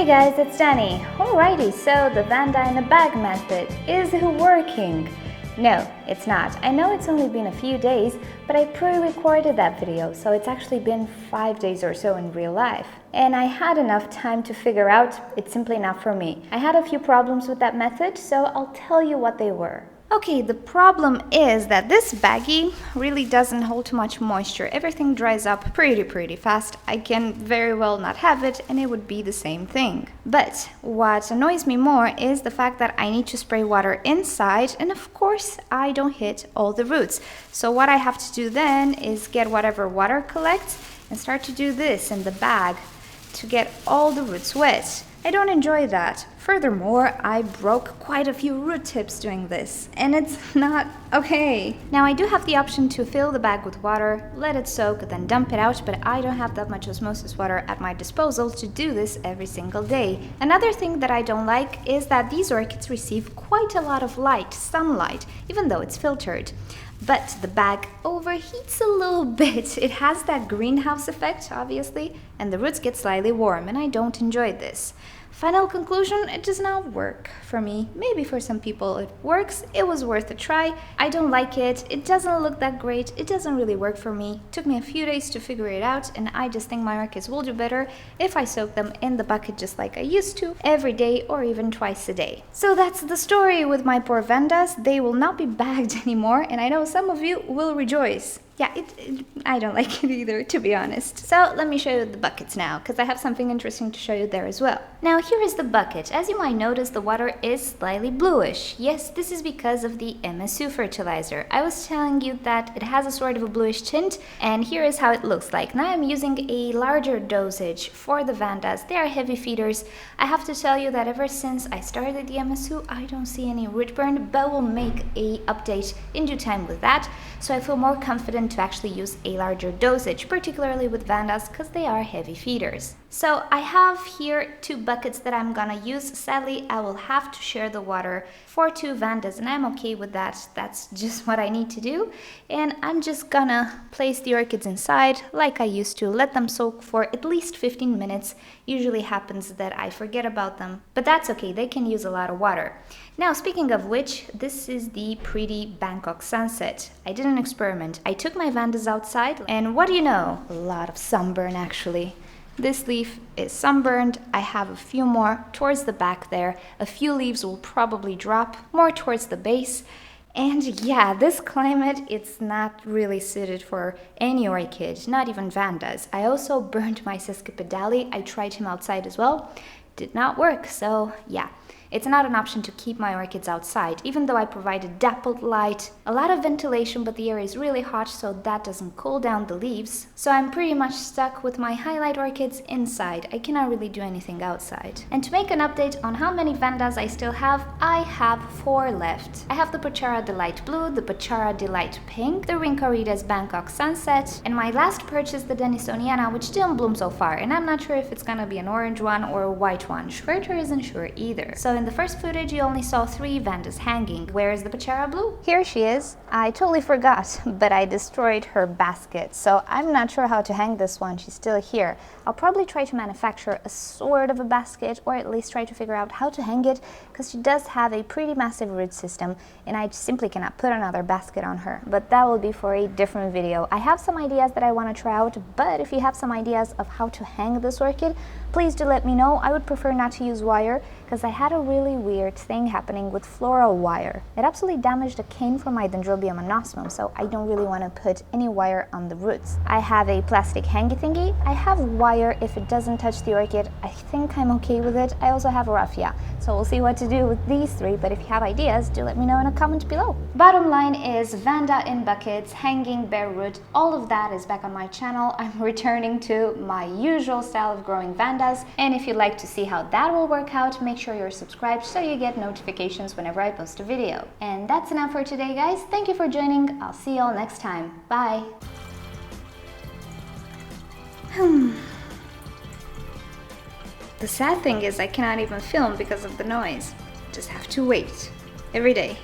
Hey guys, it's Danny. Alrighty, so the Vanda in a bag method, is it working? No, it's not. I know it's only been a few days, but I pre-recorded that video, so it's actually been 5 days or so in real life. And I had enough time to figure out it's simply not for me. I had a few problems with that method, so I'll tell you what they were. Okay, the problem is that this baggie really doesn't hold too much moisture. Everything dries up pretty fast. I can very well not have it and it would be the same thing. But what annoys me more is the fact that I need to spray water inside, and of course I don't hit all the roots. So what I have to do then is get whatever water collects and start to do this in the bag to get all the roots wet. I don't enjoy that. Furthermore, I broke quite a few root tips doing this, and it's not okay. Now I do have the option to fill the bag with water, let it soak, then dump it out, but I don't have that much osmosis water at my disposal to do this every single day. Another thing that I don't like is that these orchids receive quite a lot of light, sunlight, even though it's filtered. But the bag overheats a little bit. It has that greenhouse effect, obviously, and the roots get slightly warm, and I don't enjoy this. Final conclusion, it does not work for me. Maybe for some people it works. It was worth a try. I don't like it. It doesn't look that great. It doesn't really work for me. It took me a few days to figure it out, and I just think my orchids will do better if I soak them in the bucket just like I used to, every day or even twice a day. So that's the story with my poor Vandas. They will not be bagged anymore, and I know some of you will rejoice. Yeah, I don't like it either, to be honest. So let me show you the buckets now, because I have something interesting to show you there as well. Now here is the bucket. As you might notice, the water is slightly bluish. Yes, this is because of the MSU fertilizer. I was telling you that it has a sort of a bluish tint, and here is how it looks like. Now I'm using a larger dosage for the Vandas. They are heavy feeders. I have to tell you that ever since I started the MSU, I don't see any root burn, but we'll make a update in due time with that, so I feel more confident to actually use a larger dosage, particularly with Vandas because they are heavy feeders. So I have here 2 buckets that I'm gonna use. Sadly, I will have to share the water for 2 Vandas, and I'm okay with that. That's just what I need to do. And I'm just gonna place the orchids inside like I used to, let them soak for at least 15 minutes. Usually happens that I forget about them, but that's okay, they can use a lot of water. Now, speaking of which, this is the pretty Bangkok sunset. I did an experiment. I took my Vandas outside, and what do you know? A lot of sunburn, actually. This leaf is sunburned. I have a few more towards the back there. A few leaves will probably drop more towards the base. And yeah, this climate, it's not really suited for any orchid, not even Vandas. I also burned my Sesquipedale. I tried him outside as well. Did not work, so yeah. It's not an option to keep my orchids outside, even though I provided dappled light, a lot of ventilation, but the air is really hot, so that doesn't cool down the leaves. So I'm pretty much stuck with my highlight orchids inside. I cannot really do anything outside. And to make an update on how many Vandas I still have, I have 4 left. I have the Pochara Delight Blue, the Pochara Delight Pink, the Rhincorides Bangkok Sunset, and my last purchase, the Denisoniana, which didn't bloom so far, and I'm not sure if it's gonna be an orange one or a white one. Schroeter isn't sure either. So in the first footage, you only saw 3 Vandas hanging. Where is the Pochara Blue? Here she is. I totally forgot, but I destroyed her basket, so I'm not sure how to hang this one. She's still here. I'll probably try to manufacture a sort of a basket, or at least try to figure out how to hang it, because she does have a pretty massive root system, and I simply cannot put another basket on her. But that will be for a different video. I have some ideas that I want to try out, but if you have some ideas of how to hang this orchid, please do let me know. I would prefer not to use wire, because I had a really weird thing happening with floral wire. It absolutely damaged a cane from my Dendrobium anosmum, so I don't really want to put any wire on the roots. I have a plastic hangy thingy. I have wire if it doesn't touch the orchid. I think I'm okay with it. I also have a raffia, so we'll see what to do with these 3, but if you have ideas, do let me know in a comment below. Bottom line is Vanda in buckets, hanging bare root, all of that is back on my channel. I'm returning to my usual style of growing Vandas, and if you'd like to see how that will work out, make sure you're subscribed so you get notifications whenever I post a video. And that's enough for today, guys. Thank you for joining. I'll see you all next time. Bye. The sad thing is I cannot even film because of the noise. Just have to wait every day.